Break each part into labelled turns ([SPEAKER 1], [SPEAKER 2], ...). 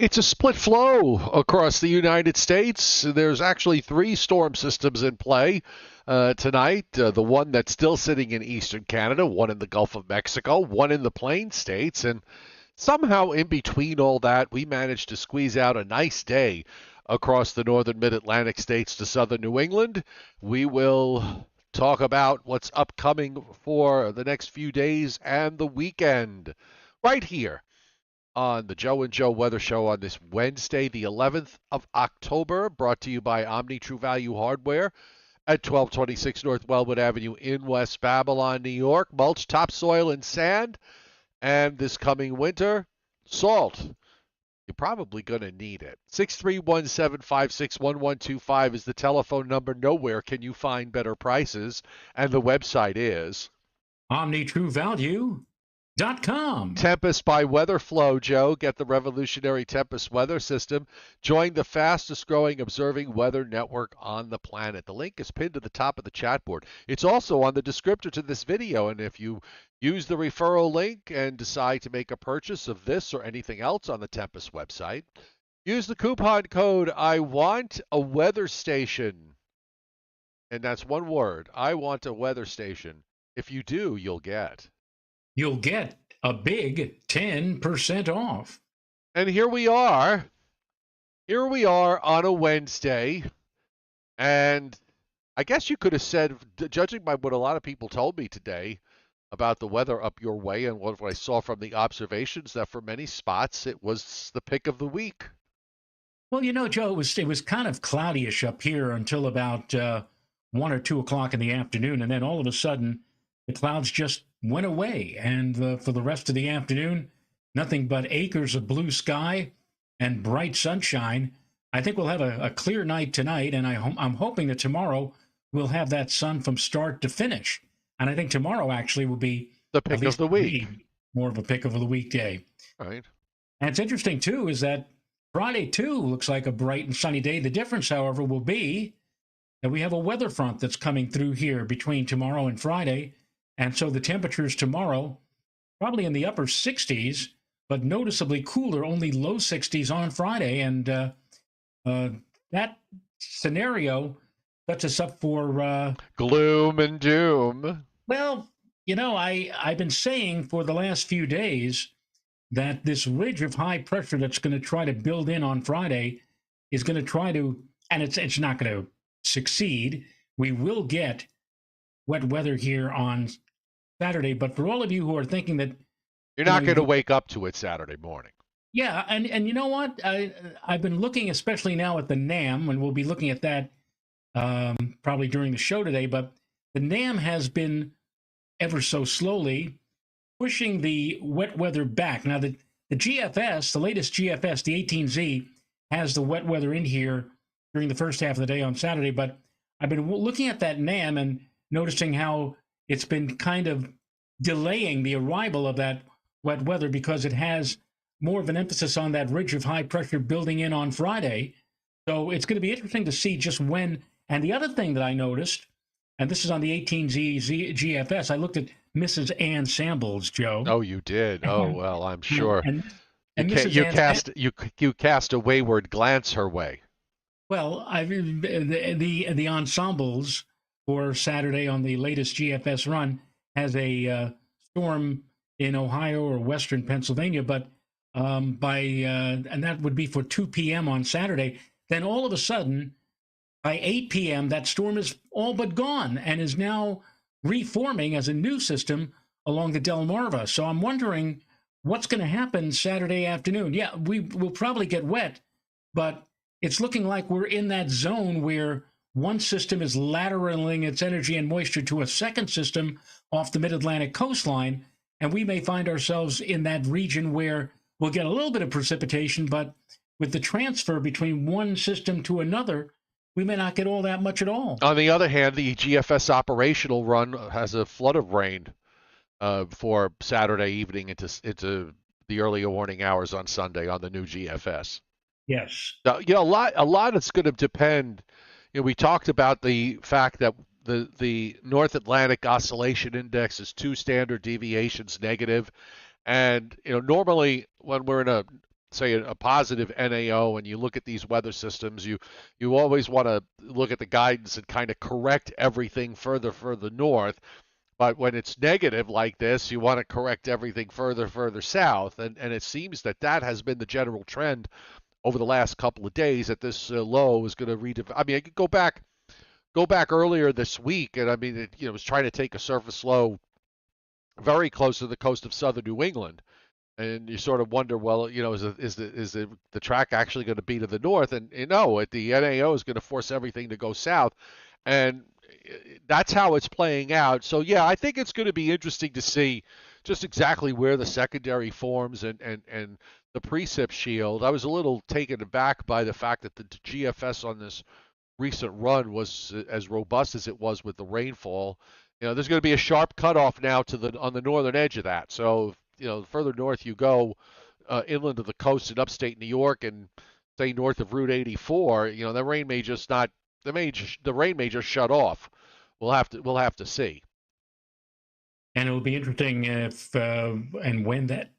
[SPEAKER 1] It's a split flow across the United States. There's actually three storm systems in play tonight. The one that's still sitting in eastern Canada, one in the Gulf of Mexico, one in the Plain States, and somehow in between all that, we managed to squeeze out a nice day across the northern mid-Atlantic states to southern New England. We will talk about what's upcoming for the next few days and the weekend right here on the Joe and Joe Weather Show on this Wednesday, the 11th of October, brought to you by Omni True Value Hardware at 1226 North Wellwood Avenue in West Babylon, New York. Mulch, topsoil, and sand. And this coming winter, salt. You're probably going to need it. 631-756-1125 is the telephone number. Nowhere can you find better prices. And the website is
[SPEAKER 2] OmniTrueValue.com.
[SPEAKER 1] Tempest by Weatherflow, Joe. Get the revolutionary Tempest weather system. Join the fastest growing observing weather network on the planet. The link is pinned to the top of the chat board. It's also on the descriptor to this video, and if you use the referral link and decide to make a purchase of this or anything else on the Tempest website, use the coupon code I want a weather station. And that's one word. I want a weather station. If you do, you'll get
[SPEAKER 2] a big 10% off.
[SPEAKER 1] And here we are. Here we are on a Wednesday. And I guess you could have said, judging by what a lot of people told me today about the weather up your way and what I saw from the observations, that for many spots it was the pick of the week.
[SPEAKER 2] Well, Joe, it was kind of cloudyish up here until about 1 or 2 o'clock in the afternoon. And then all of a sudden, the clouds just went away. And for the rest of the afternoon, nothing but acres of blue sky and bright sunshine. I think we'll have a clear night tonight, and I'm hoping that tomorrow we'll have that sun from start to finish. And I think tomorrow actually will be
[SPEAKER 1] the pick of the week.
[SPEAKER 2] More of a pick of the weekday.
[SPEAKER 1] Right.
[SPEAKER 2] And it's interesting, too, is that Friday, too, looks like a bright and sunny day. The difference, however, will be that we have a weather front that's coming through here between tomorrow and Friday. And so the temperatures tomorrow, probably in the upper 60s, but noticeably cooler, only low 60s on Friday. And that scenario sets us up for
[SPEAKER 1] gloom and doom.
[SPEAKER 2] Well, I've been saying for the last few days that this ridge of high pressure that's going to try to build in on Friday is going to try to, and it's not going to succeed. We will get wet weather here on Saturday, but for all of you who are thinking that
[SPEAKER 1] you're not going to wake up to it Saturday morning.
[SPEAKER 2] Yeah, and you know what? I've been looking, especially now at the NAM, and we'll be looking at that probably during the show today, but the NAM has been ever so slowly pushing the wet weather back. Now, the GFS, the latest GFS, the 18Z, has the wet weather in here during the first half of the day on Saturday, but I've been looking at that NAM and noticing how it's been kind of delaying the arrival of that wet weather because it has more of an emphasis on that ridge of high pressure building in on Friday. So it's going to be interesting to see just when. And the other thing that I noticed, and this is on the 18Z GFS, I looked at Mrs. Ann Sambles, Joe.
[SPEAKER 1] Oh, you did? Oh, well, I'm sure.
[SPEAKER 2] And
[SPEAKER 1] you cast a wayward glance her way.
[SPEAKER 2] Well, the ensembles for Saturday on the latest GFS run has a storm in Ohio or western Pennsylvania, but and that would be for 2 p.m. on Saturday. Then all of a sudden, by 8 p.m., that storm is all but gone and is now reforming as a new system along the Delmarva. So I'm wondering what's going to happen Saturday afternoon. Yeah, we will probably get wet, but it's looking like we're in that zone where one system is lateraling its energy and moisture to a second system off the mid-Atlantic coastline, and we may find ourselves in that region where we'll get a little bit of precipitation, but with the transfer between one system to another, we may not get all that much at all.
[SPEAKER 1] On the other hand, the GFS operational run has a flood of rain for Saturday evening into the early warning hours on Sunday on the new GFS.
[SPEAKER 2] Yes.
[SPEAKER 1] A lot is going to depend. We talked about the fact that the North Atlantic Oscillation Index is 2 standard deviations negative, and normally when we're in a say a positive NAO and you look at these weather systems, you always want to look at the guidance and kind of correct everything further north. But when it's negative like this, you want to correct everything further south. And it seems that that has been the general trend over the last couple of days. That this low is going to redevelop. I mean, I could go back earlier this week, and I mean, it was trying to take a surface low very close to the coast of southern New England. And you sort of wonder, well, is the track actually going to be to the north? And no, the NAO is going to force everything to go south, and that's how it's playing out. So yeah, I think it's going to be interesting to see just exactly where the secondary forms and the precip shield. I was a little taken aback by the fact that the GFS on this recent run was as robust as it was with the rainfall. There's going to be a sharp cutoff now on the northern edge of that. So the further north you go, inland of the coast in upstate New York and say north of Route 84, the rain may just not the rain may just shut off. We'll have to see.
[SPEAKER 2] And it'll be interesting if and when that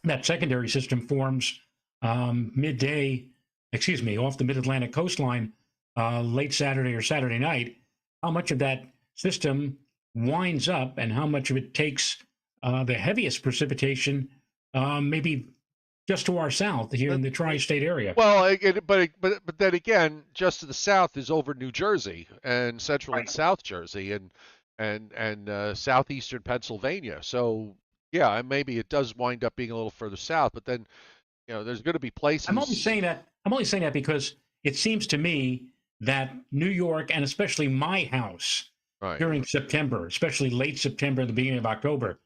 [SPEAKER 2] that secondary system forms midday, excuse me, off the Mid-Atlantic coastline late Saturday or Saturday night. How much of that system winds up, and how much of it takes the heaviest precipitation, maybe just to our south here in the tri-state area.
[SPEAKER 1] Well, but then again, just to the south is over New Jersey and central and South Jersey and southeastern Pennsylvania. So yeah, maybe it does wind up being a little further south. But then there's going to be places.
[SPEAKER 2] I'm only saying that because it seems to me that New York, and especially my house,
[SPEAKER 1] right,
[SPEAKER 2] during September, especially late September, the beginning of October,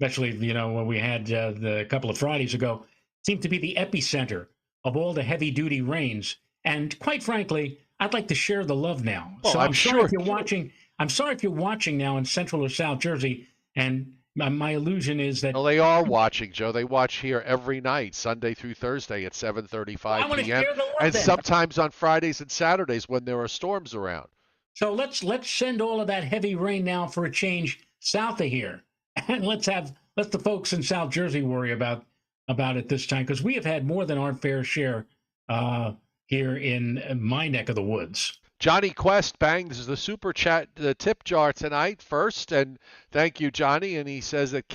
[SPEAKER 2] especially when we had the couple of Fridays ago, seemed to be the epicenter of all the heavy-duty rains. And quite frankly, I'd like to share the love now.
[SPEAKER 1] Well,
[SPEAKER 2] so
[SPEAKER 1] I'm
[SPEAKER 2] sorry
[SPEAKER 1] sure
[SPEAKER 2] if you're watching. I'm sorry if you're watching now in Central or South Jersey, and my illusion is that.
[SPEAKER 1] Well, they are watching, Joe. They watch here every night, Sunday through Thursday at 7:35 p.m. And sometimes on Fridays and Saturdays when there are storms around.
[SPEAKER 2] So let's send all of that heavy rain now for a change south of here, and let the folks in South Jersey worry about it this time, because we have had more than our fair share here in my neck of the woods.
[SPEAKER 1] Johnny Quest bangs the super chat, the tip jar tonight first, and thank you, Johnny. And he says that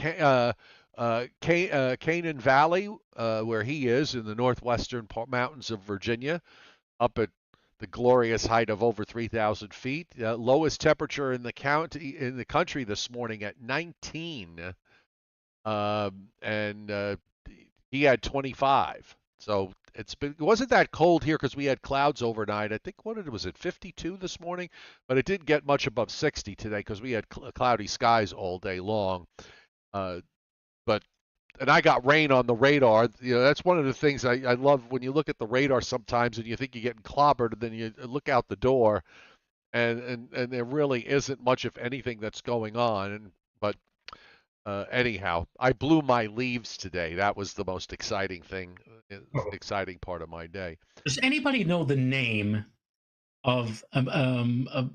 [SPEAKER 1] Canaan Valley, where he is in the northwestern mountains of Virginia, up at the glorious height of over 3,000 feet, lowest temperature in the country this morning at 19, and he had 25. So it wasn't that cold here because we had clouds overnight. I think was it 52 this morning, but it didn't get much above 60 today because we had cloudy skies all day long. And I got rain on the radar. That's one of the things I love when you look at the radar sometimes and you think you're getting clobbered, and then you look out the door, and there really isn't much, if anything, that's going on. But anyhow, I blew my leaves today. That was the most exciting thing, exciting part of my day.
[SPEAKER 2] Does anybody know the name of Renato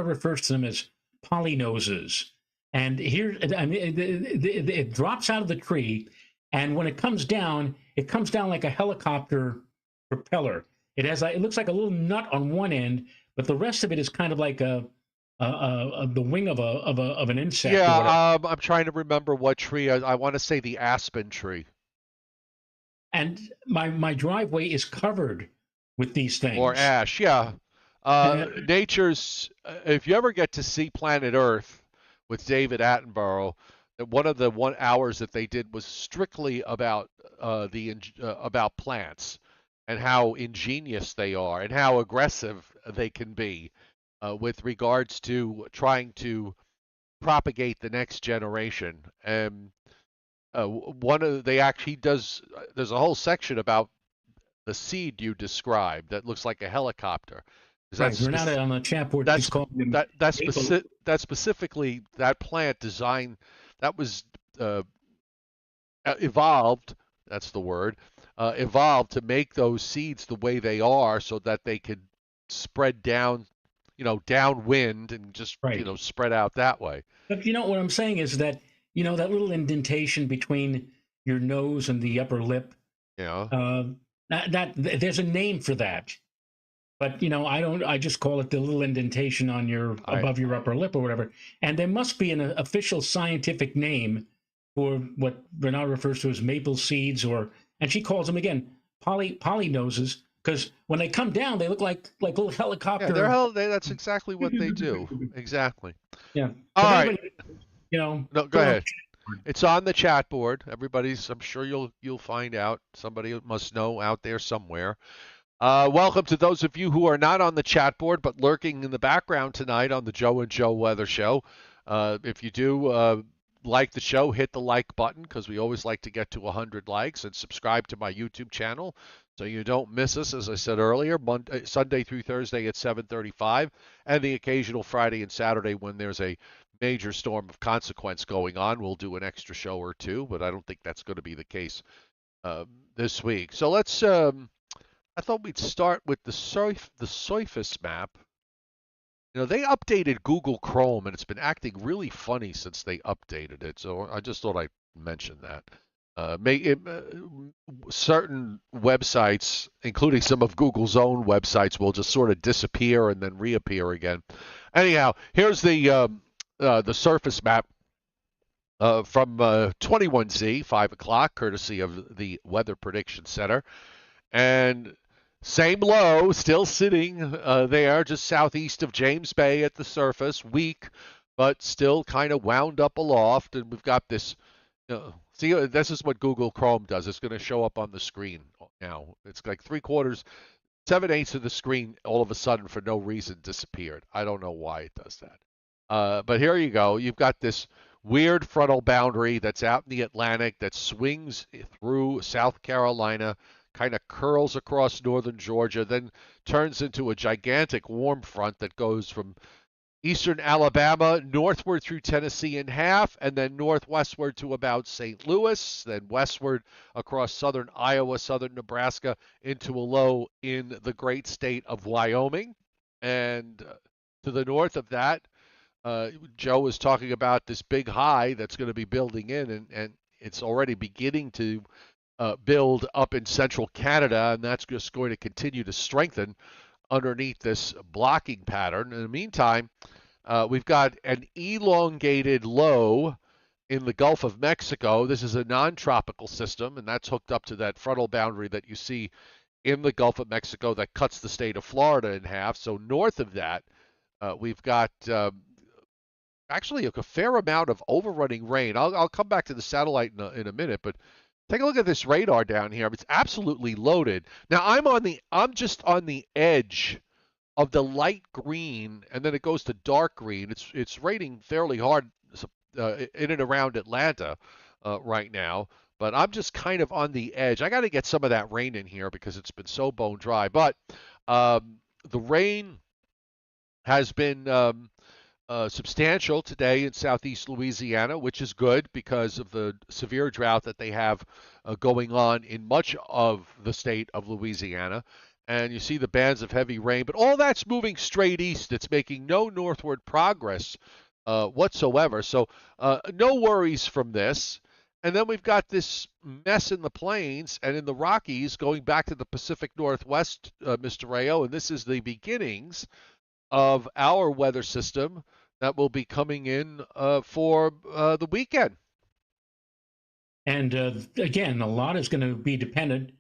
[SPEAKER 2] refers to them as polynoses? And here, it drops out of the tree, and when it comes down like a helicopter propeller. It looks like a little nut on one end, but the rest of it is kind of like the wing of an insect.
[SPEAKER 1] Yeah, I'm trying to remember what tree. I want to say the aspen tree.
[SPEAKER 2] And my driveway is covered with these things.
[SPEAKER 1] Or ash, yeah. Nature's. If you ever get to see Planet Earth with David Attenborough, that one of the 1 hours that they did was strictly about about plants and how ingenious they are and how aggressive they can be with regards to trying to propagate the next generation. And he does. There's a whole section about the seed you described that looks like a helicopter.
[SPEAKER 2] Right, we're not on the chat board.
[SPEAKER 1] That's specifically that plant design that was evolved. That's the word. Evolved to make those seeds the way they are, so that they could spread down, downwind and just spread out that way.
[SPEAKER 2] But what I'm saying is that that little indentation between your nose and the upper lip.
[SPEAKER 1] Yeah.
[SPEAKER 2] Uh, there's a name for that, but I don't. I just call it the little indentation on your
[SPEAKER 1] I
[SPEAKER 2] above your upper lip or whatever. And there must be an official scientific name for what Bernard refers to as maple seeds, and she calls them again poly noses, because when they come down, they look like little
[SPEAKER 1] Yeah, they're
[SPEAKER 2] helicopter.
[SPEAKER 1] hell. That's exactly what they do. Exactly.
[SPEAKER 2] Yeah.
[SPEAKER 1] All
[SPEAKER 2] So if
[SPEAKER 1] right.
[SPEAKER 2] anybody,
[SPEAKER 1] No, go
[SPEAKER 2] put it on.
[SPEAKER 1] ahead. It's on the chat board. Everybody's. I'm sure you'll find out. Somebody must know out there somewhere. Welcome to those of you who are not on the chat board but lurking in the background tonight on the Joe and Joe Weather Show. If you do like the show, hit the like button because we always like to get to 100 likes, and subscribe to my YouTube channel so you don't miss us. As I said earlier, Sunday through Thursday at 7:35, and the occasional Friday and Saturday when there's a major storm of consequence going on. We'll do an extra show or two, but I don't think that's going to be the case this week. So let's. I thought we'd start with the Surface map. They updated Google Chrome, and it's been acting really funny since they updated it. So I just thought I'd mention that. Certain websites, including some of Google's own websites, will just sort of disappear and then reappear again. Anyhow, here's the Surface map from 21Z, 5 o'clock, courtesy of the Weather Prediction Center. And same low, still sitting there just southeast of James Bay at the surface, weak, but still kind of wound up aloft. And we've got this. See, this is what Google Chrome does. It's going to show up on the screen now. It's like 3/4, 7/8 of the screen all of a sudden for no reason disappeared. I don't know why it does that. But here you go. You've got this weird frontal boundary that's out in the Atlantic that swings through South Carolina, kind of curls across northern Georgia, then turns into a gigantic warm front that goes from eastern Alabama northward through Tennessee in half, and then northwestward to about St. Louis, then westward across southern Iowa, southern Nebraska, into a low in the great state of Wyoming. And to the north of that, Joe was talking about this big high that's going to be building in, and it's already beginning to build up in central Canada, and that's just going to continue to strengthen underneath this blocking pattern. In the meantime, we've got an elongated low in the Gulf of Mexico. This is a non-tropical system, and that's hooked up to that frontal boundary that you see in the Gulf of Mexico that cuts the state of Florida in half. So north of that, we've got actually a fair amount of overrunning rain. I'll come back to the satellite in a minute, but take a look at this radar down here. It's absolutely loaded. Now I'm just on the edge of the light green, and then it goes to dark green. It's raining fairly hard in and around Atlanta right now, but I'm just kind of on the edge. I got to get some of that rain in here because it's been so bone dry. But the rain has been substantial today in southeast Louisiana, which is good because of the severe drought that they have going on in much of the state of Louisiana. And you see the bands of heavy rain, but all that's moving straight east. It's making no northward progress whatsoever. So no worries from this. And then we've got this mess in the plains and in the Rockies going back to the Pacific Northwest, Mr. Rayo, and this is the beginnings of our weather system that will be coming in for the weekend.
[SPEAKER 2] And again, a lot is going to be dependent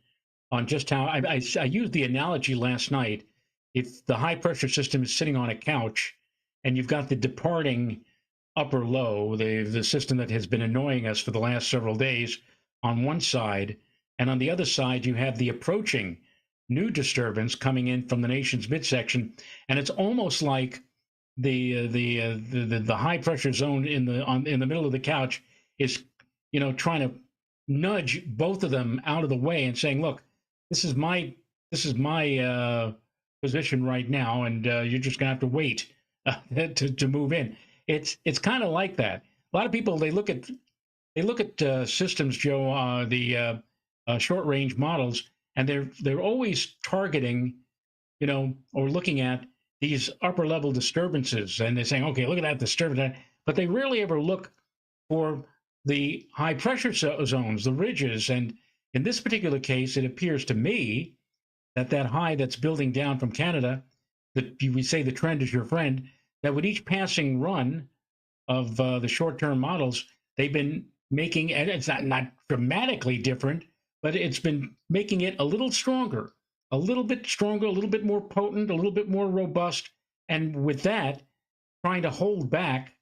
[SPEAKER 2] on just how I used the analogy last night. If the high pressure system is sitting on a couch and you've got the departing upper low, the system that has been annoying us for the last several days on one side, and on the other side you have the approaching new disturbance coming in from the nation's midsection, and it's almost like the high pressure zone in the middle of the couch is trying to nudge both of them out of the way and saying, look, this is my position right now, and you're just gonna have to wait to move in. It's kind of like that. A lot of people they look at systems, Joe, the short range models, and they're always targeting, or looking at these upper level disturbances, and they're saying, okay, look at that disturbance, but they rarely ever look for the high pressure zones, the ridges. And in this particular case, it appears to me that that high that's building down from Canada, that we say the trend is your friend, that with each passing run of the short-term models, they've been making, and it's not dramatically different, but it's been making it a little stronger, a little bit stronger, a little bit more potent, a little bit more robust, and with that, trying to hold back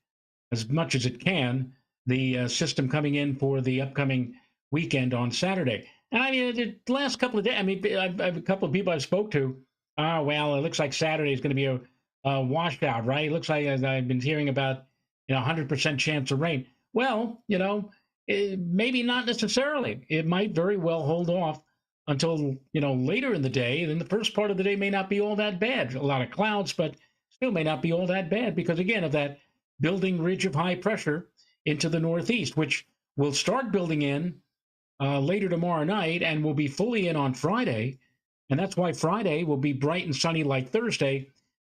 [SPEAKER 2] as much as it can the system coming in for the upcoming weekend on Saturday. And I mean, the last couple of days, I mean, I've a couple of people I've spoke to. Oh, well, it looks like Saturday is going to be a washout, right? It looks like, as I've been hearing about, 100% chance of rain. Well, maybe not necessarily. It might very well hold off until, later in the day. Then the first part of the day may not be all that bad. A lot of clouds, but still may not be all that bad because, again, of that building ridge of high pressure into the northeast, which will start building in later tomorrow night and will be fully in on Friday. And that's why Friday will be bright and sunny like Thursday.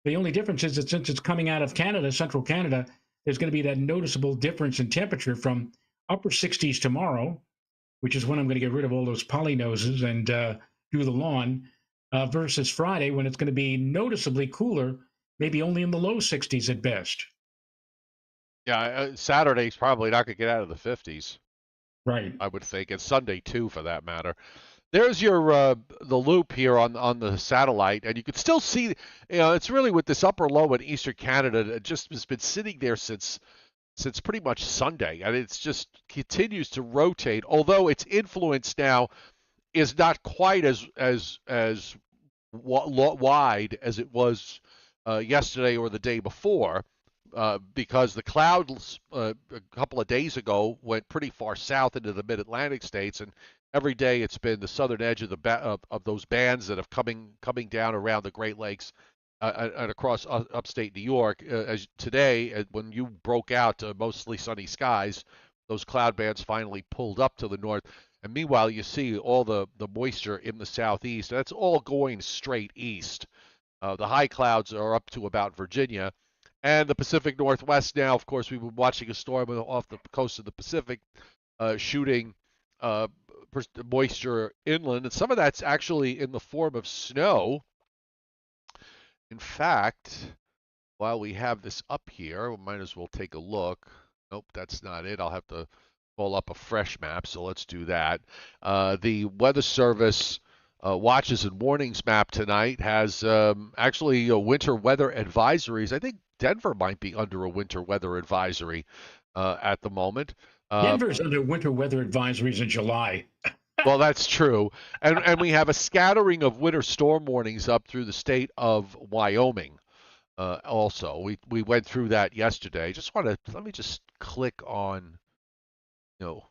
[SPEAKER 2] The only difference is that since it's coming out of Canada, central Canada, there's going to be that noticeable difference in temperature from upper 60s tomorrow, which is when I'm going to get rid of all those polynoses and do the lawn, versus Friday when it's going to be noticeably cooler, maybe only in the low 60s at best.
[SPEAKER 1] Yeah, Saturday's probably not going to get out of the 50s.
[SPEAKER 2] Right.
[SPEAKER 1] I would think, and Sunday too, for that matter. There's your the loop here on the satellite, and you can still see. It's really with this upper low in eastern Canada. It just has been sitting there since pretty much Sunday, and it's just continues to rotate. Although its influence now is not quite as wide as it was yesterday or the day before. Because the clouds a couple of days ago went pretty far south into the mid-Atlantic states, and every day it's been the southern edge of of those bands that have coming down around the Great Lakes and across upstate New York. As today, when you broke out to mostly sunny skies, those cloud bands finally pulled up to the north. And meanwhile, you see all the moisture in the southeast. That's all going straight east. The high clouds are up to about Virginia. And the Pacific Northwest now, of course, we've been watching a storm off the coast of the Pacific shooting moisture inland. And some of that's actually in the form of snow. In fact, while we have this up here, we might as well take a look. Nope, that's not it. I'll have to pull up a fresh map, so let's do that. The Weather Service watches and warnings map tonight has actually winter weather advisories. I think Denver might be under a winter weather advisory at the moment.
[SPEAKER 2] Denver's under winter weather advisories in July.
[SPEAKER 1] Well, that's true. And we have a scattering of winter storm warnings up through the state of Wyoming also. We went through that yesterday. Let me just click on, the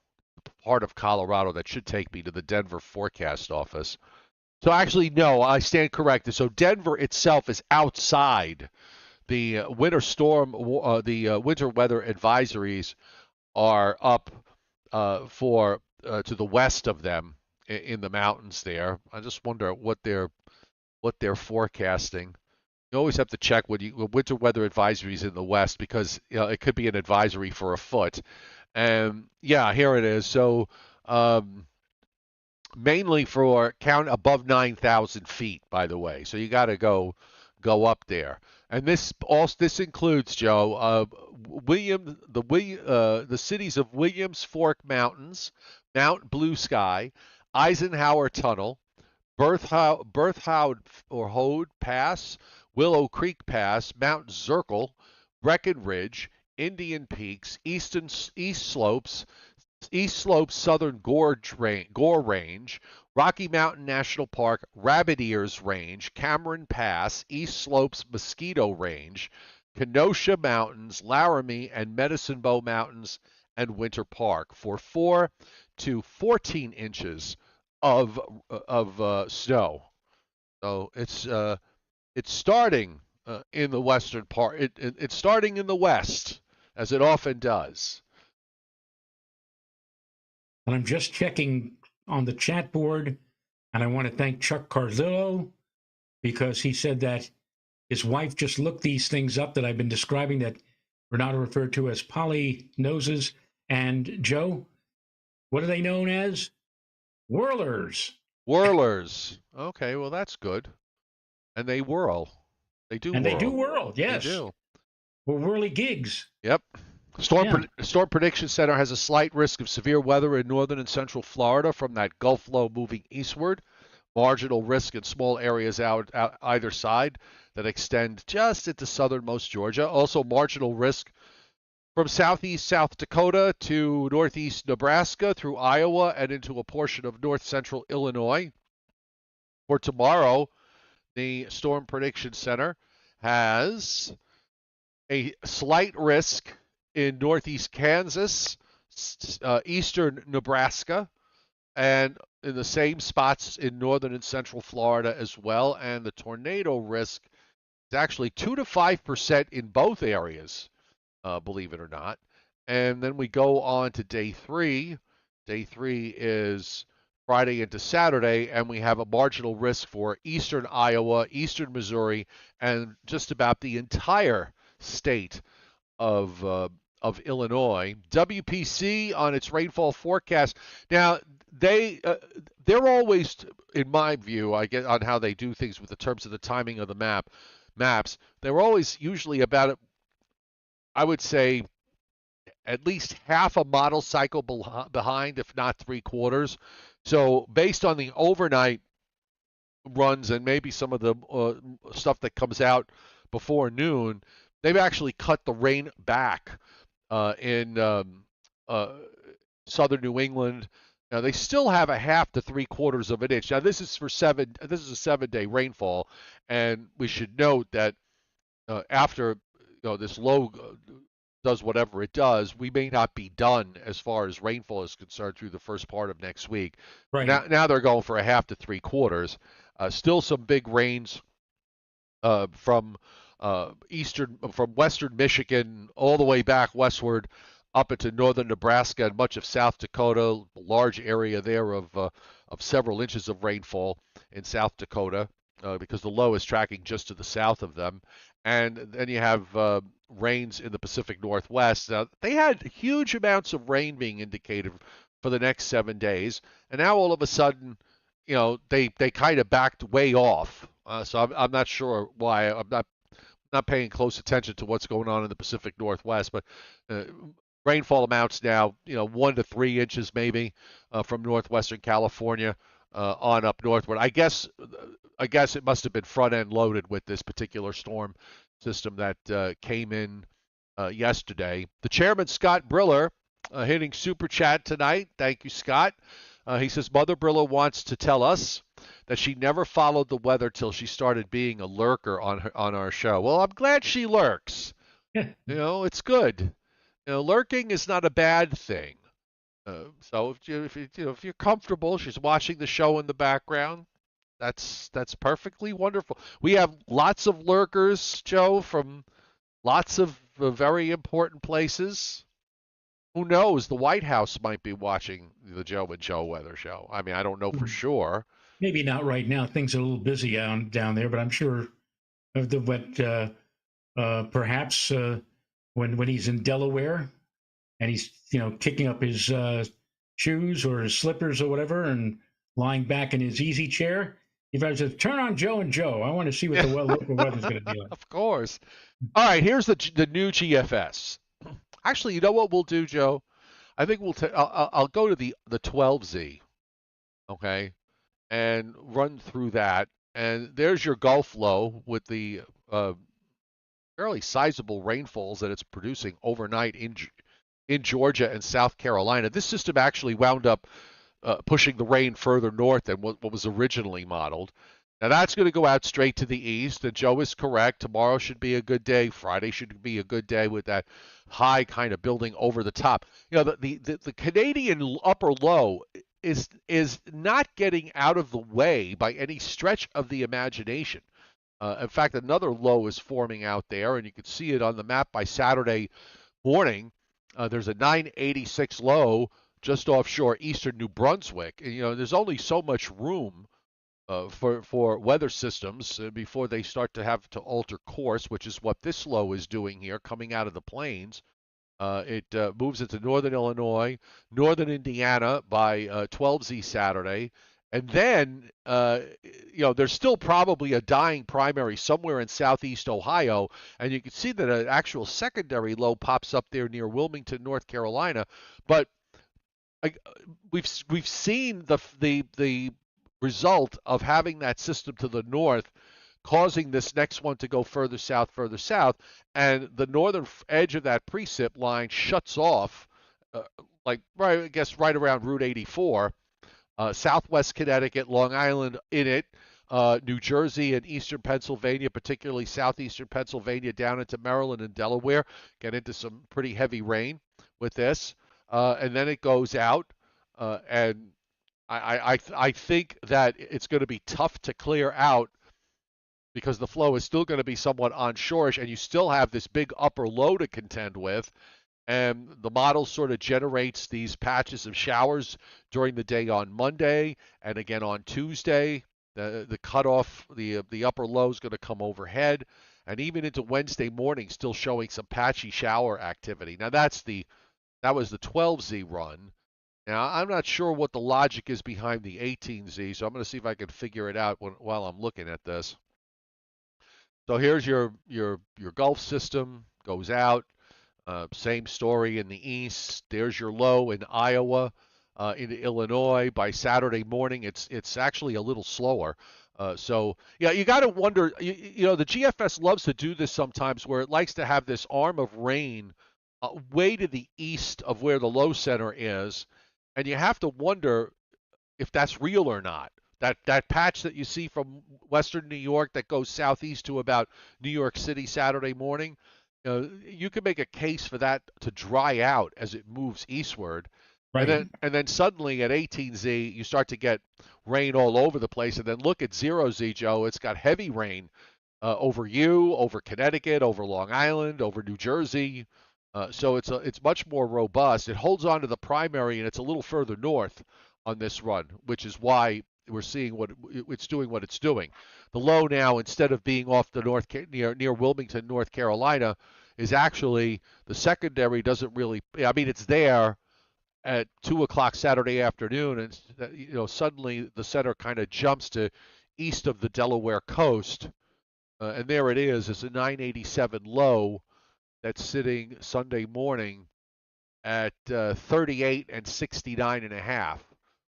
[SPEAKER 1] part of Colorado that should take me to the Denver forecast office. So actually, no, I stand corrected. So Denver itself is outside the winter storm. The winter weather advisories are up to the west of them in the mountains there. I just wonder what they're forecasting. You always have to check when winter weather advisories in the west because it could be an advisory for a foot. And yeah, here it is. So mainly for count above 9,000 feet, by the way. So you got to go up there. And this includes, Joe, the cities of Williams Fork Mountains, Mount Blue Sky, Eisenhower Tunnel, Berthoud or Hode Pass, Willow Creek Pass, Mount Zirkle, Breckenridge, Indian Peaks, East Slopes, Southern Gore Range, Rocky Mountain National Park, Rabbit Ears Range, Cameron Pass, East Slopes Mosquito Range, Kenosha Mountains, Laramie and Medicine Bow Mountains, and Winter Park for 4 to 14 inches of snow. So it's starting in the western part. It's starting in the west, as it often does.
[SPEAKER 2] And I'm just checking on the chat board, and I want to thank Chuck Carzillo because he said that his wife just looked these things up that I've been describing that Renato referred to as polynoses, And Joe, what are they known as? Whirlers.
[SPEAKER 1] Whirlers. Okay, well that's good. And they whirl. They do
[SPEAKER 2] And they do
[SPEAKER 1] whirl.
[SPEAKER 2] whirl,
[SPEAKER 1] They
[SPEAKER 2] yes.
[SPEAKER 1] do.
[SPEAKER 2] Or whirly gigs.
[SPEAKER 1] Yep.
[SPEAKER 2] Yeah.
[SPEAKER 1] Storm Prediction Center has a slight risk of severe weather in northern and central Florida from that Gulf low moving eastward. Marginal risk in small areas out either side that extend just into southernmost Georgia. Also marginal risk from southeast South Dakota to northeast Nebraska through Iowa and into a portion of north central Illinois. For tomorrow, the Storm Prediction Center has a slight risk in northeast Kansas, eastern Nebraska, and in the same spots in northern and central Florida as well. And the tornado risk is actually 2 to 5% in both areas, believe it or not. And then we go on to day three. Day three is Friday into Saturday, and we have a marginal risk for eastern Iowa, eastern Missouri, and just about the entire state of Illinois. WPC on its rainfall forecast. Now they're always, in my view, I get on how they do things with the terms of the timing of the maps. They're always usually about, I would say, at least half a model cycle behind, if not three-quarters. So based on the overnight runs and maybe some of the stuff that comes out before noon, they've actually cut the rain back in southern New England. Now they still have a half to three-quarters of an inch. Now this is for seven. This is a 7-day rainfall, and we should note that after this low does whatever it does, we may not be done as far as rainfall is concerned through the first part of next week.
[SPEAKER 2] Right.
[SPEAKER 1] Now they're going for a half to three-quarters. Still some big rains from western Michigan all the way back westward up into northern Nebraska and much of South Dakota. A large area there of several inches of rainfall in South Dakota because the low is tracking just to the south of them. And then you have rains in the Pacific Northwest. Now, they had huge amounts of rain being indicated for the next 7 days, and now all of a sudden, they kind of backed way off. So I'm not sure why. I'm not paying close attention to what's going on in the Pacific Northwest, but rainfall amounts now, 1 to 3 inches maybe from northwestern California on up northward. I guess it must have been front end loaded with this particular storm system that came in yesterday. The chairman, Scott Briller, hitting Super Chat tonight. Thank you, Scott. He says, Mother Briller wants to tell us that she never followed the weather till she started being a lurker on our show. Well, I'm glad she lurks. It's good. Lurking is not a bad thing. So if you're comfortable, she's watching the show in the background. That's perfectly wonderful. We have lots of lurkers, Joe, from lots of very important places. Who knows? The White House might be watching the Joe and Joe Weather Show. I mean, I don't know for sure.
[SPEAKER 2] Maybe not right now. Things are a little busy down there, but I'm sure of perhaps when he's in Delaware and he's kicking up his shoes or his slippers or whatever and lying back in his easy chair, he probably says, "Turn on Joe and Joe. I want to see what the local weather's going to be like."
[SPEAKER 1] Of course. All right, here's the new GFS. Actually, you know what we'll do, Joe? I think I'll go to the 12Z, okay, and run through that. And there's your Gulf low with the fairly sizable rainfalls that it's producing overnight in Georgia and South Carolina. This system actually wound up pushing the rain further north than what was originally modeled. Now that's going to go out straight to the east, and Joe is correct. Tomorrow should be a good day. Friday should be a good day with that high kind of building over the top. The Canadian upper low is not getting out of the way by any stretch of the imagination. In fact, another low is forming out there, and you can see it on the map by Saturday morning. There's a 986 low just offshore eastern New Brunswick. And, there's only so much room for weather systems before they start to have to alter course, which is what this low is doing here, coming out of the plains. It moves into northern Illinois, northern Indiana by 12Z Saturday. And then, there's still probably a dying primary somewhere in southeast Ohio. And you can see that an actual secondary low pops up there near Wilmington, North Carolina. But I, we've seen the result of having that system to the north causing this next one to go further south, and the northern edge of that precip line shuts off, like right, I guess right around Route 84, Southwest Connecticut, Long Island in it, New Jersey and Eastern Pennsylvania, particularly Southeastern Pennsylvania, down into Maryland and Delaware, get into some pretty heavy rain with this, and then it goes out, and I think that it's going to be tough to clear out because the flow is still going to be somewhat onshorish, and you still have this big upper low to contend with. And the model sort of generates these patches of showers during the day on Monday and again on Tuesday. The cutoff, the upper low is going to come overhead, and even into Wednesday morning, still showing some patchy shower activity. Now that was the 12Z run. Now I'm not sure what the logic is behind the 18Z, so I'm going to see if I can figure it out while I'm looking at this. So here's your Gulf system goes out. Same story in the east. There's your low in Iowa, into Illinois. By Saturday morning, it's actually a little slower. So yeah, you got to wonder. The GFS loves to do this sometimes, where it likes to have this arm of rain way to the east of where the low center is, and you have to wonder if that's real or not. That patch that you see from western New York that goes southeast to about New York City Saturday morning, you can make a case for that to dry out as it moves eastward.
[SPEAKER 2] Right.
[SPEAKER 1] And then suddenly at 18Z you start to get rain all over the place. And then look at 0Z, Joe. It's got heavy rain over over Connecticut, over Long Island, over New Jersey. So it's much more robust. It holds on to the primary, and it's a little further north on this run, which is why we're seeing what it's doing. What it's doing. The low now, instead of being off the near Wilmington, North Carolina, is actually the secondary doesn't really. I mean, it's there at 2 o'clock Saturday afternoon, and suddenly the center kind of jumps to east of the Delaware coast, and there it is. It's a 987 low that's sitting Sunday morning at 38 and 69 and a half.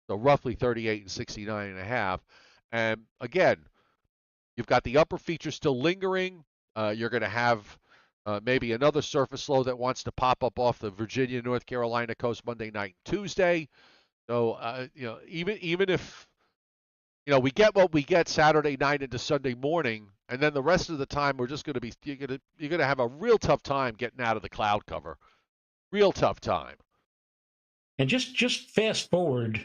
[SPEAKER 1] So roughly 38 and 69 and a half. And again, you've got the upper feature still lingering. You're going to have maybe another surface low that wants to pop up off the Virginia, North Carolina coast Monday night and Tuesday. So even if we get what we get Saturday night into Sunday morning, and then the rest of the time we're just going to be you're going to have a real tough time getting out of the cloud cover. Real tough time.
[SPEAKER 2] And just fast forward.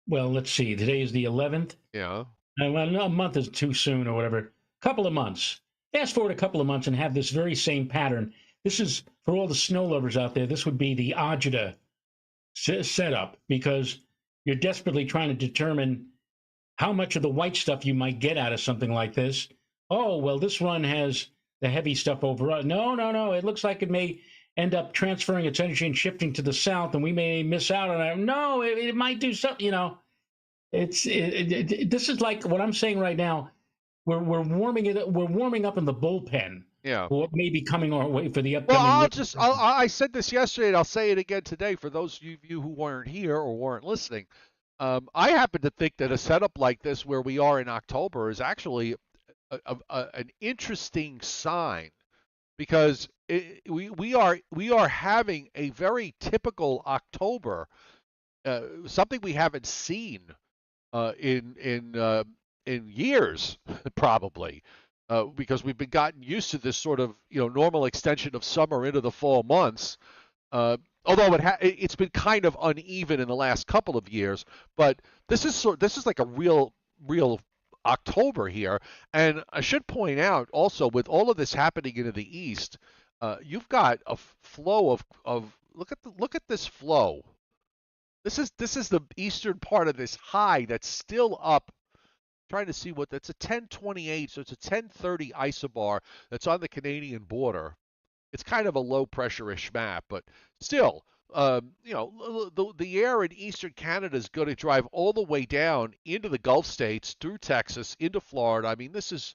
[SPEAKER 2] Well, let's see. Today is the 11th.
[SPEAKER 1] Yeah.
[SPEAKER 2] Well, no, a month is too soon or whatever. Couple of months. Fast forward a couple of months and have this very same pattern. This is, for all the snow lovers out there, this would be the agita setup, because you're desperately trying to determine how much of the white stuff you might get out of something like this. Oh, well, this run has the heavy stuff over. No. It looks like it may end up transferring its energy and shifting to the south, and we may miss out on it. No, it might do something. This is like what I'm saying right now. We're warming it. We're warming up in the bullpen.
[SPEAKER 1] Yeah.
[SPEAKER 2] For what may be coming our way for the upcoming.
[SPEAKER 1] Well, I said this yesterday, and I'll say it again today for those of you who weren't here or weren't listening. I happen to think that a setup like this, where we are in October, is actually an interesting sign, because we are having a very typical October, something we haven't seen in years probably, because we've been gotten used to this sort of normal extension of summer into the fall months. Although it's been kind of uneven in the last couple of years, but this is like a real October here. And I should point out also, with all of this happening into the east, you've got a flow of look at this flow. This is the eastern part of this high that's still up. Trying to see what that's a 1028, so it's a 1030 isobar that's on the Canadian border. it's kind of a low pressure-ish map, but still, the air in eastern Canada is going to drive all the way down into the Gulf states, through Texas, into Florida. I mean, this is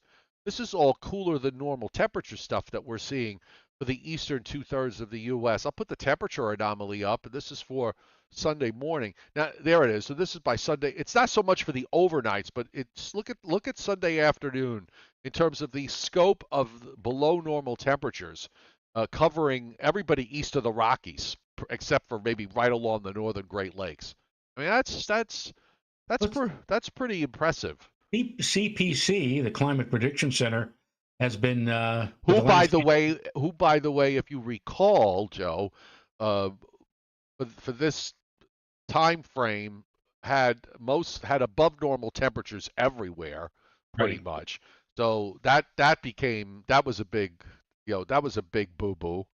[SPEAKER 1] all cooler than normal temperature stuff that we're seeing for the eastern two-thirds of the U.S. I'll put the temperature anomaly up, and this is for Sunday morning. Now there it is. So this is by Sunday. It's not so much for the overnights, but it's look at Sunday afternoon in terms of the scope of below normal temperatures, covering everybody east of the Rockies, except for maybe right along the northern Great Lakes. I mean,
[SPEAKER 2] Let's
[SPEAKER 1] that's pretty impressive.
[SPEAKER 2] CPC, the Climate Prediction Center, has been for
[SPEAKER 1] Who,
[SPEAKER 2] the
[SPEAKER 1] by
[SPEAKER 2] last
[SPEAKER 1] the way, if you recall, Joe, uh, for this time frame, had above normal temperatures everywhere, pretty
[SPEAKER 2] right.
[SPEAKER 1] much. So that was a big boo boo.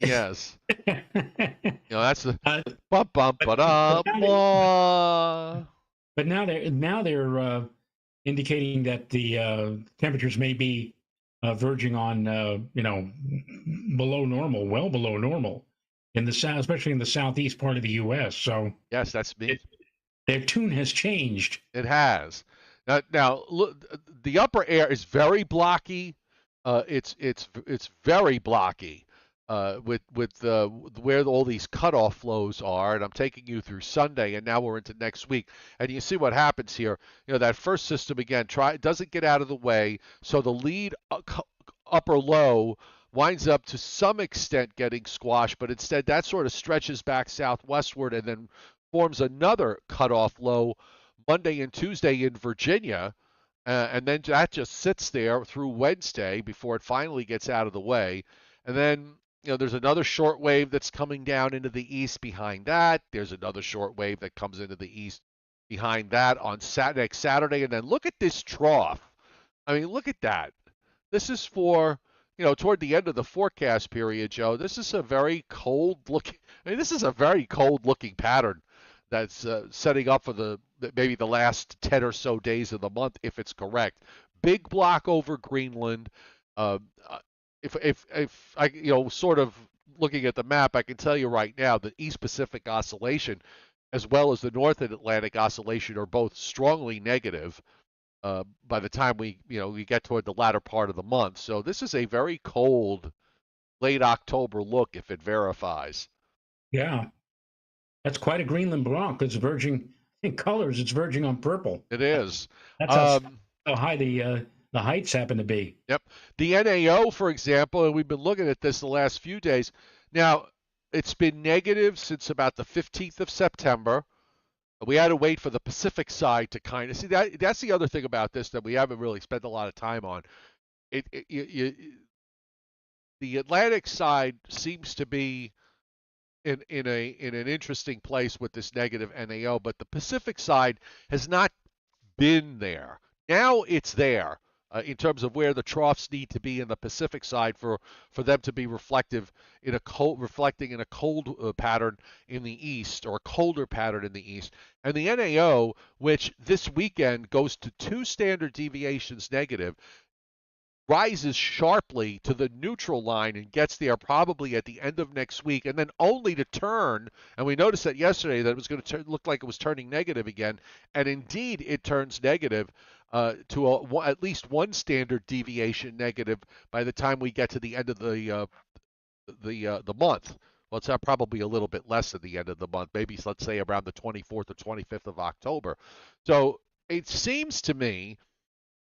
[SPEAKER 1] Yes, that's the
[SPEAKER 2] uh,
[SPEAKER 1] bump bump
[SPEAKER 2] but
[SPEAKER 1] but
[SPEAKER 2] but now they, but now they're indicating that the temperatures may be verging on below normal, well below normal in the south, especially in the southeast part of the U.S. So
[SPEAKER 1] Yes, that's
[SPEAKER 2] it,
[SPEAKER 1] me.
[SPEAKER 2] their tune has changed.
[SPEAKER 1] It has. Now look, the upper air is very blocky. It's very blocky, with where all these cutoff flows are, and I'm taking you through Sunday, and now we're into next week, and you see what happens here. That first system again doesn't get out of the way, so the lead upper low winds up to some extent getting squashed, but instead that sort of stretches back southwestward and then forms another cutoff low Monday and Tuesday in Virginia, and then that just sits there through Wednesday before it finally gets out of the way. And then, there's another short wave that's coming down into the east behind that. There's another short wave that comes into the east behind that on next Saturday. And then look at this trough. I mean, look at that. This is for, toward the end of the forecast period, Joe. This is a very cold looking. I mean, this is a very cold looking pattern that's setting up for maybe the last 10 or so days of the month, if it's correct. Big block over Greenland. Uh, if I, sort of looking at the map, I can tell you right now the East Pacific Oscillation, as well as the North Atlantic Oscillation, are both strongly negative by the time we get toward the latter part of the month. So this is a very cold late October look if it verifies.
[SPEAKER 2] Yeah, that's quite a Greenland block. It's verging in colors. It's verging on purple.
[SPEAKER 1] It is.
[SPEAKER 2] That's
[SPEAKER 1] Um,
[SPEAKER 2] how high the heights happen to be.
[SPEAKER 1] Yep. The NAO, for example, and we've been looking at this the last few days. Now, it's been negative since about the 15th of September. We had to wait for the Pacific side to kind of see that. That's the other thing about this that we haven't really spent a lot of time on. The Atlantic side seems to be in an interesting place with this negative NAO, but the Pacific side has not been there. Now it's there in terms of where the troughs need to be in the Pacific side for them to be reflecting in a cold pattern in the east, or a colder pattern in the east. And the NAO, which this weekend goes to 2 standard deviations negative, rises sharply to the neutral line and gets there probably at the end of next week, and then only to turn. And we noticed that yesterday that it was going to look like it was turning negative again, and indeed it turns negative to at least 1 standard deviation negative by the time we get to the end of the month. Well, it's probably a little bit less than the end of the month, maybe let's say around the 24th or 25th of October. So it seems to me.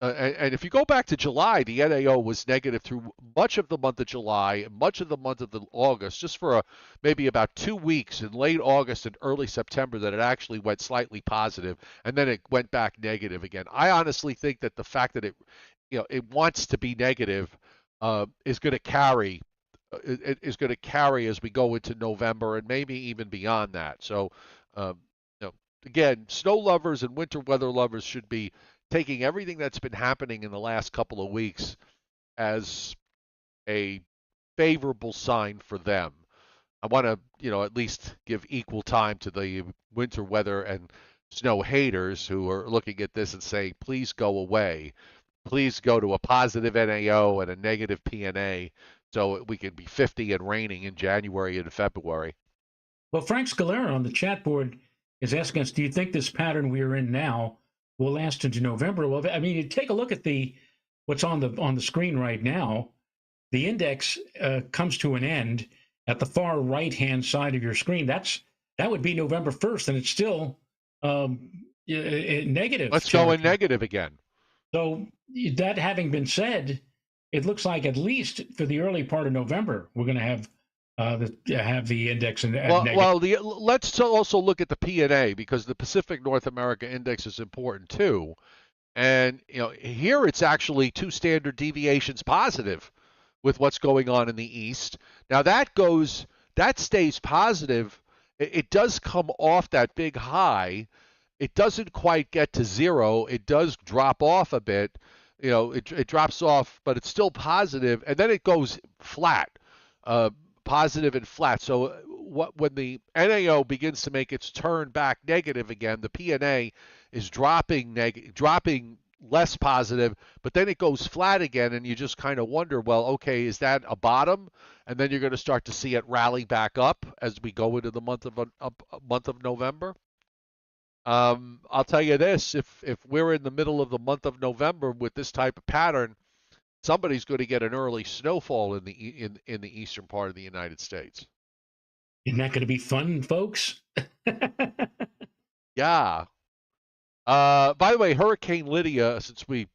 [SPEAKER 1] And if you go back to July, the NAO was negative through much of the month of July, much of the month of August, just for maybe about 2 weeks in late August and early September that it actually went slightly positive, and then it went back negative again. I honestly think that the fact that it wants to be negative is going to carry. It is going to carry as we go into November and maybe even beyond that. So, um, again, snow lovers and winter weather lovers should be taking everything that's been happening in the last couple of weeks as a favorable sign for them. I want to, at least give equal time to the winter weather and snow haters who are looking at this and saying, please go away. please go to a positive NAO and a negative PNA so we can be 50 and raining in January and February.
[SPEAKER 2] Well, Frank Scalera on the chat board is asking us, do you think this pattern we are in now will last into November? Well, I mean, you take a look at what's on the screen right now. The index comes to an end at the far right-hand side of your screen. That would be November 1st, and it's still negative.
[SPEAKER 1] Let's go in negative again.
[SPEAKER 2] So that having been said, it looks like at least for the early part of November, we're going to have the index and negative.
[SPEAKER 1] Let's also look at the PNA because the Pacific North America Index is important too. And here it's actually 2 standard deviations positive with what's going on in the east. Now that stays positive. It does come off that big high. It doesn't quite get to 0. It does drop off a bit. It drops off, but it's still positive, and then it goes flat, positive and flat. So when the NAO begins to make its turn back negative again, the PNA is dropping less positive, but then it goes flat again, and you just kind of wonder, well, okay, is that a bottom? And then you're going to start to see it rally back up as we go into the month of November. I'll tell you this: if we're in the middle of the month of November with this type of pattern, somebody's going to get an early snowfall in the eastern part of the United States.
[SPEAKER 2] Isn't that going to be fun, folks?
[SPEAKER 1] Yeah. By the way, Hurricane Lydia, since we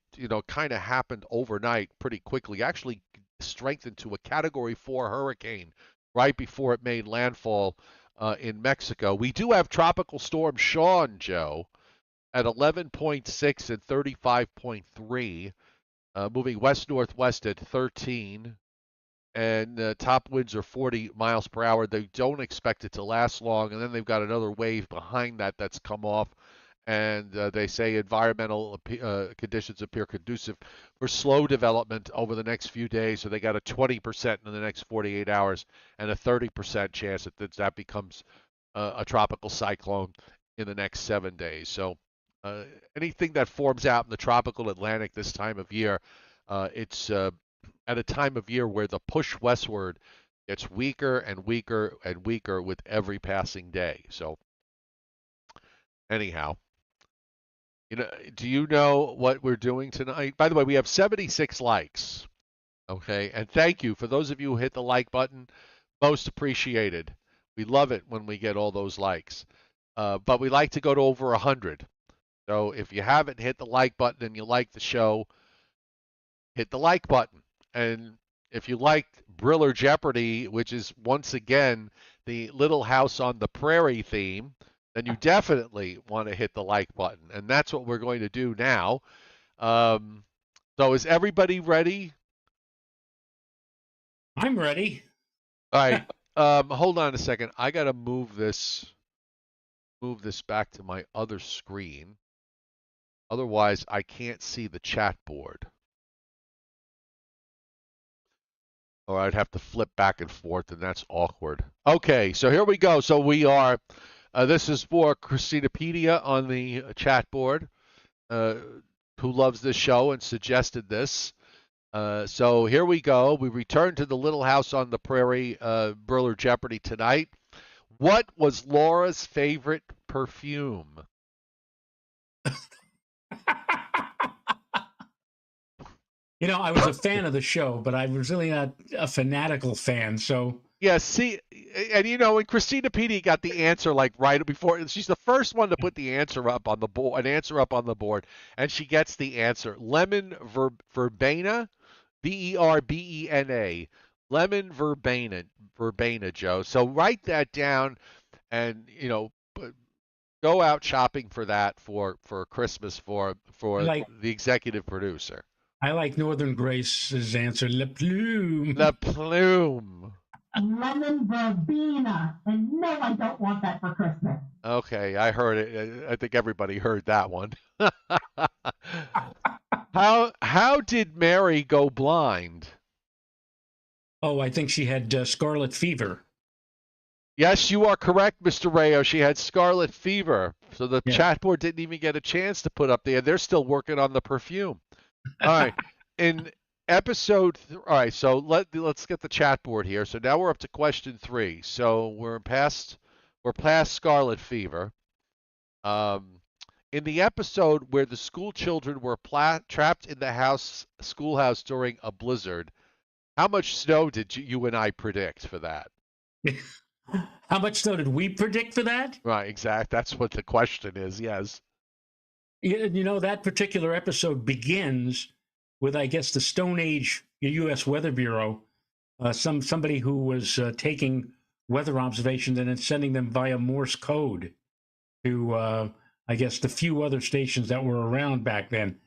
[SPEAKER 1] kind of happened overnight pretty quickly, actually strengthened to a Category 4 hurricane right before it made landfall in Mexico. We do have Tropical Storm Sean, Joe, at 11.6 and 35.3, moving west-northwest at 13, and top winds are 40 miles per hour. They don't expect it to last long, and then they've got another wave behind that's come off, and they say environmental conditions appear conducive for slow development over the next few days. So they got a 20% in the next 48 hours and a 30% chance that becomes a tropical cyclone in the next 7 days. So anything that forms out in the tropical Atlantic this time of year, it's at a time of year where the push westward gets weaker and weaker and weaker with every passing day. So anyhow, do you know what we're doing tonight? By the way, we have 76 likes. Okay, and thank you for those of you who hit the like button. Most appreciated. We love it when we get all those likes. But we like to go to over 100. So if you haven't hit the like button and you like the show, hit the like button. And if you liked Briller Jeopardy, which is once again the Little House on the Prairie theme, then you definitely want to hit the like button. And that's what we're going to do now. So is everybody ready?
[SPEAKER 2] I'm ready.
[SPEAKER 1] All right. Hold on a second. I got to move this back to my other screen. Otherwise, I can't see the chat board. Or I'd have to flip back and forth, and that's awkward. Okay, so here we go. So we are... this is for Christinapedia on the chat board, who loves this show and suggested this. So here we go. We return to the Little House on the Prairie, Briller Jeopardy tonight. What was Laura's favorite perfume?
[SPEAKER 2] I was a fan of the show, but I was really not a fanatical fan, so...
[SPEAKER 1] Yeah, see, and and Christinapedia got the answer like right before. She's the first one to put the answer up on the board, and she gets the answer. Lemon verbena, Verbena, lemon verbena, Joe. So write that down, and go out shopping for that for Christmas for the executive producer.
[SPEAKER 2] I like Northern Grace's answer. Le plume.
[SPEAKER 1] Le plume.
[SPEAKER 3] Lemon verbena, and no, I don't want that for Christmas.
[SPEAKER 1] Okay, I heard it. I think everybody heard that one. How did Mary go blind?
[SPEAKER 2] Oh, I think she had scarlet fever.
[SPEAKER 1] Yes, you are correct, Mr. Rayo. She had scarlet fever. So the chat board didn't even get a chance to put up there. They're still working on the perfume. All right. In all right. So let's get the chat board here. So now we're up to question 3. So we're past scarlet fever. Um, in the episode where the school children were trapped in the schoolhouse during a blizzard, how much snow did you and I predict for that?
[SPEAKER 2] How much snow did we predict for that?
[SPEAKER 1] Right, exact. That's what the question is. Yes.
[SPEAKER 2] That particular episode begins with, I guess, the Stone Age U.S. Weather Bureau, somebody who was taking weather observations and then sending them via Morse code to, I guess, the few other stations that were around back then.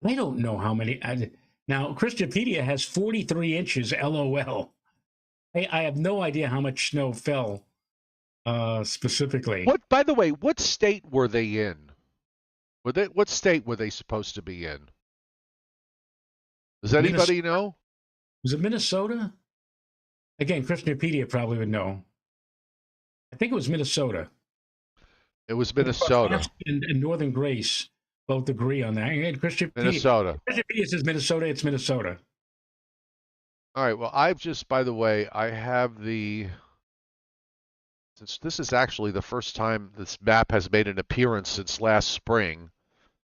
[SPEAKER 2] I don't know how many. Now, Christipedia has 43 inches, LOL. I have no idea how much snow fell specifically.
[SPEAKER 1] By the way, what state were they in? What state were they supposed to be in? Does anybody know?
[SPEAKER 2] Was it Minnesota? Again, Christipedia probably would know. I think it was Minnesota.
[SPEAKER 1] It was Minnesota.
[SPEAKER 2] And Northern Grace both agree on that. And
[SPEAKER 1] Minnesota.
[SPEAKER 2] Christipedia says Minnesota. It's Minnesota.
[SPEAKER 1] All right. Well, by the way, since this is actually the first time this map has made an appearance since last spring,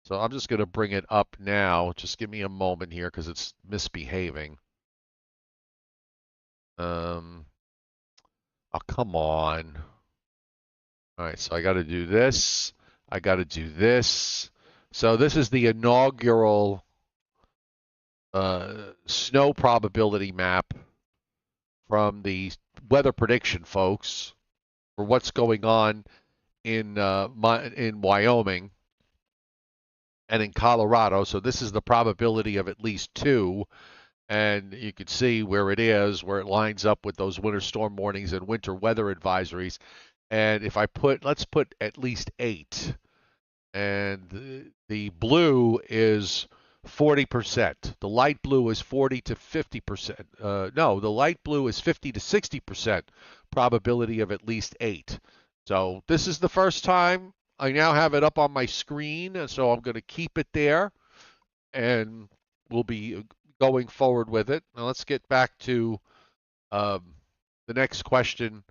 [SPEAKER 1] so I'm just going to bring it up now. Just give me a moment here because it's misbehaving. Oh, come on. All right, so I got to do this. I got to do this. So this is the inaugural snow probability map from the weather prediction folks for what's going on in Wyoming and in Colorado. So this is the probability of at least 2. And you can see where it is, where it lines up with those winter storm warnings and winter weather advisories. And if let's put at least 8. And the blue is 40%. The light blue is 40 to 50%. No, the light blue is 50 to 60% probability of at least 8. So this is the first time. I now have it up on my screen, and so I'm going to keep it there, and we'll be going forward with it. Now let's get back to the next question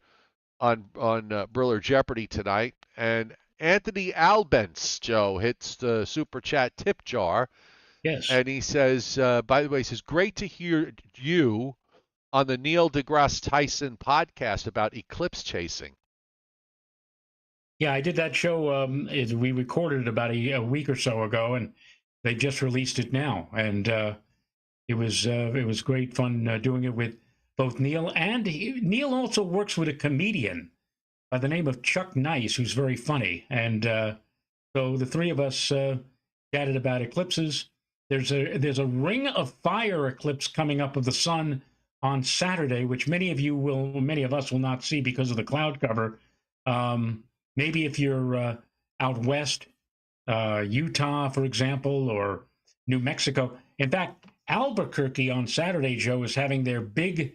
[SPEAKER 1] on Briller Jeopardy tonight. And Anthony Albence, Joe, hits the super chat tip jar.
[SPEAKER 2] Yes.
[SPEAKER 1] And he says, by the way, he says, great to hear you on the Neil deGrasse Tyson podcast about eclipse chasing.
[SPEAKER 2] Yeah, I did that show. We recorded it about a week or so ago, and they just released it now. And it was great fun doing it with both Neil and Neil also works with a comedian by the name of Chuck Nice, who's very funny. And so the three of us chatted about eclipses. There's a ring of fire eclipse coming up of the sun on Saturday, which many of us will not see because of the cloud cover. Maybe if you're out west, Utah, for example, or New Mexico. In fact, Albuquerque on Saturday, Joe, is having their big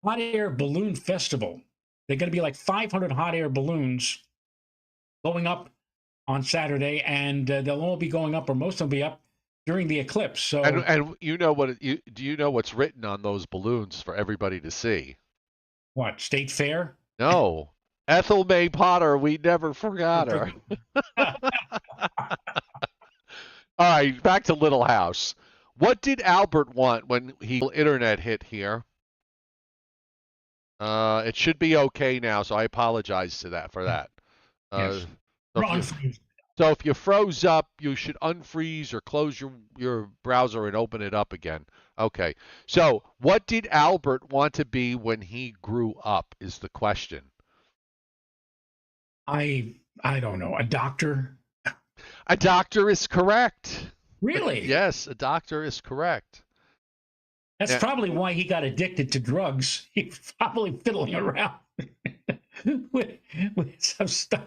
[SPEAKER 2] hot air balloon festival. They're going to be like 500 hot air balloons going up on Saturday, and they'll all be going up, or most of them will be up during the eclipse. So,
[SPEAKER 1] and you know do you know what's written on those balloons for everybody to see?
[SPEAKER 2] What, State Fair?
[SPEAKER 1] No. Ethel May Potter, we never forgot her. All right, back to Little House. What did Albert want when internet hit here? It should be okay now, so I apologize for that.
[SPEAKER 2] Yes.
[SPEAKER 1] So if you froze up, you should unfreeze or close your browser and open it up again. Okay. So what did Albert want to be when he grew up is the question.
[SPEAKER 2] I don't know. A doctor?
[SPEAKER 1] A doctor is correct.
[SPEAKER 2] Really?
[SPEAKER 1] Yes, a doctor is correct.
[SPEAKER 2] That's probably why he got addicted to drugs. He was probably fiddling around with some stuff.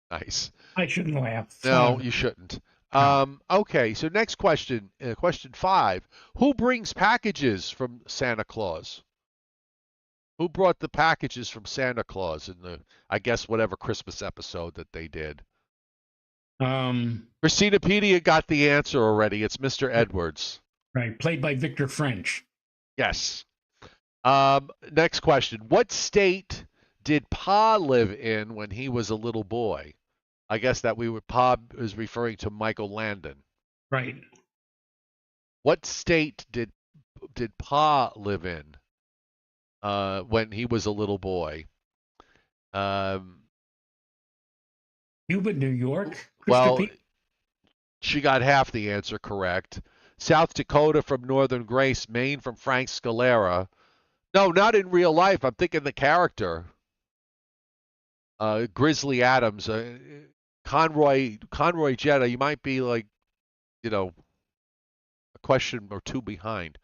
[SPEAKER 1] Nice.
[SPEAKER 2] I shouldn't laugh.
[SPEAKER 1] No, you shouldn't. Okay, so next question, question 5. Who brings packages from Santa Claus? Who brought the packages from Santa Claus in I guess, whatever Christmas episode that they did? Christinapedia got the answer already. It's Mr. Edwards.
[SPEAKER 2] Right, played by Victor French.
[SPEAKER 1] Yes. Next question. What state did Pa live in when he was a little boy? I guess that Pa is referring to Michael Landon.
[SPEAKER 2] Right.
[SPEAKER 1] What state did Pa live in when he was a little boy?
[SPEAKER 2] Cuba, New York.
[SPEAKER 1] Well, she got half the answer correct. South Dakota from Northern Grace, Maine from Frank Scalera. No, not in real life. I'm thinking the character. Grizzly Adams. Conroy Jetta, you might be like, a question or two behind.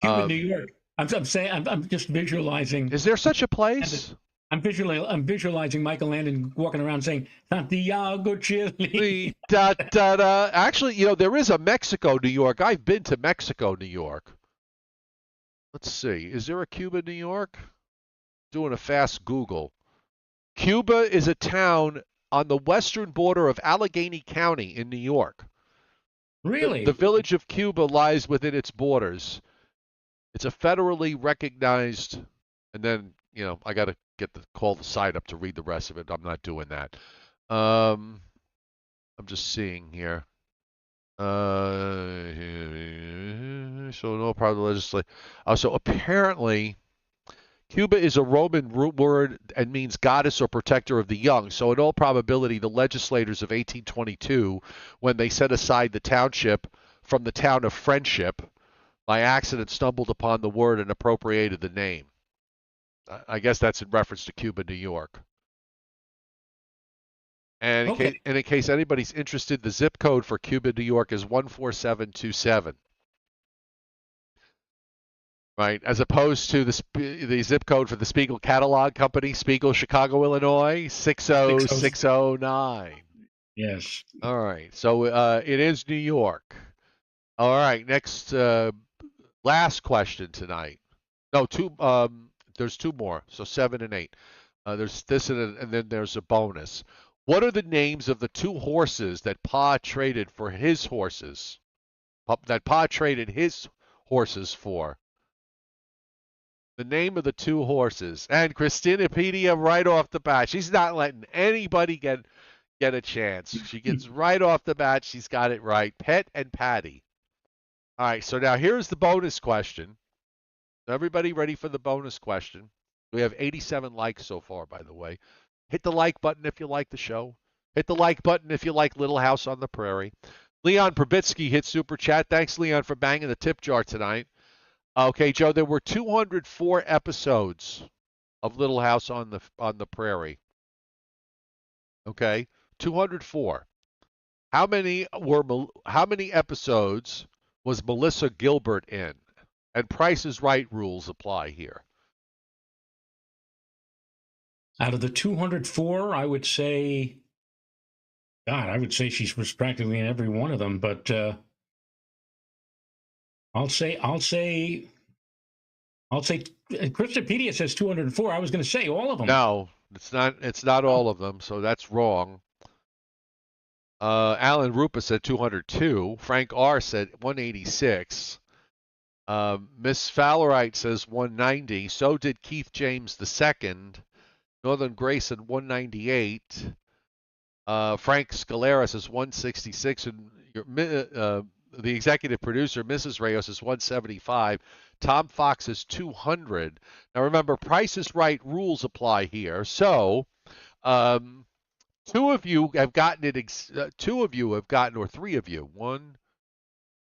[SPEAKER 2] Cuba, New York. I'm saying I'm just visualizing.
[SPEAKER 1] Is there such a place?
[SPEAKER 2] I'm visualizing Michael Landon walking around saying Santiago, Chile.
[SPEAKER 1] Da, da, da. Actually, there is a Mexico, New York. I've been to Mexico, New York. Let's see. Is there a Cuba, New York? Doing a fast Google. Cuba is a town on the western border of Allegheny County in New York.
[SPEAKER 2] Really?
[SPEAKER 1] The village of Cuba lies within its borders. It's a federally recognized, and then, I got to call the site up to read the rest of it. I'm not doing that. I'm just seeing here. So no part of the legislation. So apparently, Cuba is a Roman root word and means goddess or protector of the young. So in all probability, the legislators of 1822, when they set aside the township from the town of Friendship, by accident stumbled upon the word and appropriated the name. I guess that's in reference to Cuba, New York. And in case anybody's interested, the zip code for Cuba, New York is 14727. Right, as opposed to the zip code for the Spiegel Catalog Company, Spiegel, Chicago, Illinois, 60609.
[SPEAKER 2] Yes.
[SPEAKER 1] All right, so it is New York. All right, next, last question tonight. No, two. There's two more, so 7 and 8. There's this and then there's a bonus. What are the names of the two horses that Pa traded for his horses? That Pa traded his horses for. The name of the two horses. And Christinapedia right off the bat. She's not letting anybody get a chance. She gets right off the bat. She's got it right. Pet and Patty. All right, so now here's the bonus question. Everybody ready for the bonus question? We have 87 likes so far, by the way. Hit the like button if you like the show. Hit the like button if you like Little House on the Prairie. Leon Probitsky hit Super Chat. Thanks, Leon, for banging the tip jar tonight. Okay, Joe, there were 204 episodes of Little House on the Prairie. Okay, 204. How many episodes was Melissa Gilbert in? And Price is Right rules apply here.
[SPEAKER 2] Out of the 204, I would say she was practically in every one of them, but I'll say Christopedia says 204. I was going to say all of them.
[SPEAKER 1] No, it's not all of them, so that's wrong. Alan Rupa said 202. Frank R said 186. Miss Fowlerite says 190. So did Keith James II. Northern Grace at 198. Frank Scalera says 166. And the executive producer, Mrs. Reyes, is 175. Tom Fox is 200. Now remember, Price is Right rules apply here. So two of you have gotten it. Or three of you. One,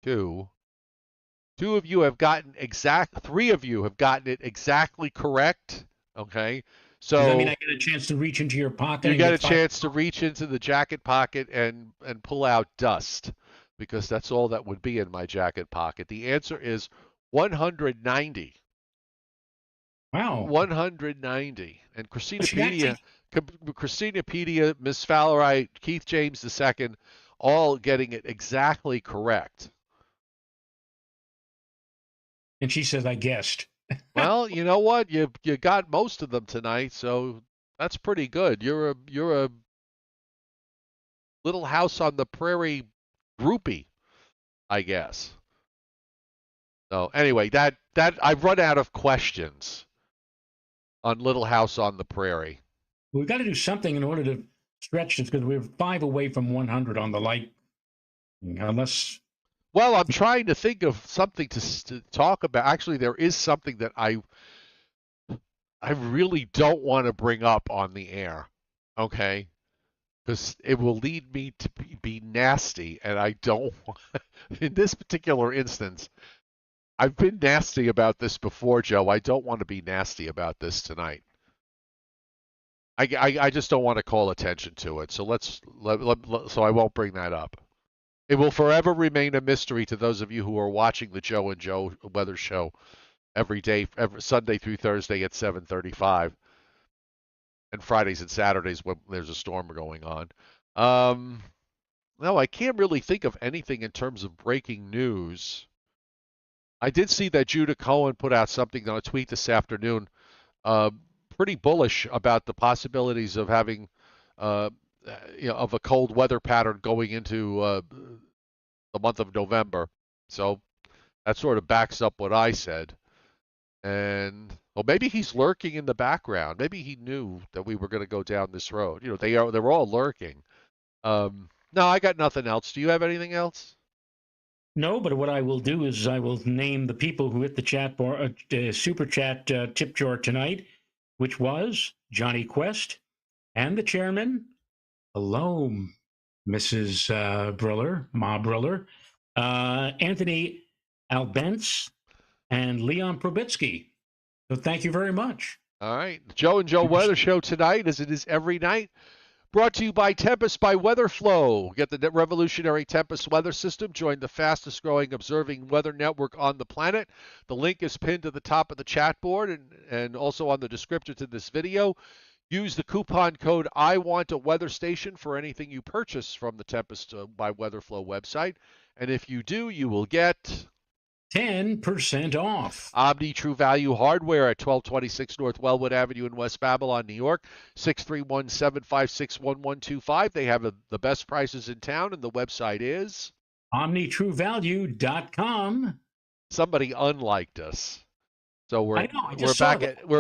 [SPEAKER 1] two. Two of you have gotten three of you have gotten it exactly correct. Okay. So
[SPEAKER 2] does that mean I get a chance to reach into your pocket?
[SPEAKER 1] You get a chance to reach into the jacket pocket and pull out dust, because that's all that would be in my jacket pocket. The answer is 190.
[SPEAKER 2] Wow.
[SPEAKER 1] 190. And Christinapedia, Miss Fowlerite, Keith James II, all getting it exactly correct.
[SPEAKER 2] And she says, I guessed.
[SPEAKER 1] Well, you know what? You got most of them tonight, so that's pretty good. You're a Little House on the Prairie groupie, I guess. So anyway, that I've run out of questions on Little House on the Prairie.
[SPEAKER 2] We've got to do something in order to stretch this because we're 5 away from 100 on the light. Unless.
[SPEAKER 1] Well, I'm trying to think of something to talk about. Actually, there is something that I really don't want to bring up on the air. Okay? Because it will lead me to be nasty, and I don't want, in this particular instance, I've been nasty about this before, Joe. I don't want to be nasty about this tonight. I just don't want to call attention to it. So so I won't bring that up. It will forever remain a mystery to those of you who are watching the Joe and Joe Weather Show every day, every Sunday through Thursday at 7:35, and Fridays and Saturdays when there's a storm going on. No, I can't really think of anything in terms of breaking news. I did see that Judah Cohen put out something on a tweet this afternoon, pretty bullish about the possibilities of having, of a cold weather pattern going into the month of November. So that sort of backs up what I said. And well, maybe he's lurking in the background. Maybe he knew that we were going to go down this road. They're all lurking. No, I got nothing else. Do you have anything else?
[SPEAKER 2] No, but what I will do is I will name the people who hit the chat bar, super chat tip jar tonight, which was Johnny Quest and the chairman. Hello, Mrs. Briller, Ma Briller, Anthony Albence, and Leon Probitsky. So thank you very much.
[SPEAKER 1] All right. Joe and Joe Weather Show tonight, as it is every night. Brought to you by Tempest by WeatherFlow. Get the revolutionary Tempest weather system. Join the fastest growing observing weather network on the planet. The link is pinned to the top of the chat board and also on the description to this video. Use the coupon code I want a weather station for anything you purchase from the Tempest by WeatherFlow website. And if you do, you will get
[SPEAKER 2] 10% off.
[SPEAKER 1] Omni True Value Hardware at 1226 North Wellwood Avenue in West Babylon, New York, 631-756-1125. They have the best prices in town, and the website is
[SPEAKER 2] OmniTrueValue.com.
[SPEAKER 1] Somebody unliked us. So we're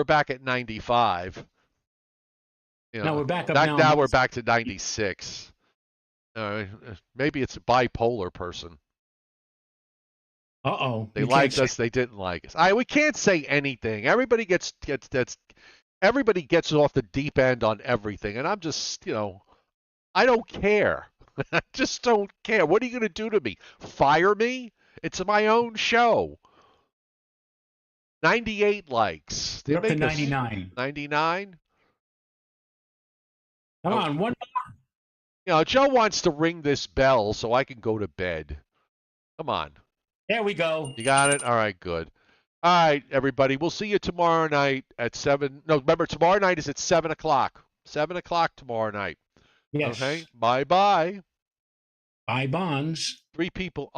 [SPEAKER 1] back at 95.
[SPEAKER 2] Now we're back up
[SPEAKER 1] now we're back to 96. Maybe it's a bipolar person. They liked us. They didn't like us. We can't say anything. Everybody gets off the deep end on everything, and I'm just, I don't care. I just don't care. What are you going to do to me? Fire me? It's my own show. 98 likes.
[SPEAKER 2] We're up to 99.
[SPEAKER 1] 99?
[SPEAKER 2] Come on, one more.
[SPEAKER 1] Joe wants to ring this bell so I can go to bed. Come on.
[SPEAKER 2] There we go.
[SPEAKER 1] You got it? All right, good. All right, everybody. We'll see you tomorrow night at 7. No, remember, tomorrow night is at 7 o'clock. 7 o'clock tomorrow night.
[SPEAKER 2] Yes.
[SPEAKER 1] Okay? Bye-bye.
[SPEAKER 2] Buy bonds.
[SPEAKER 1] 3 people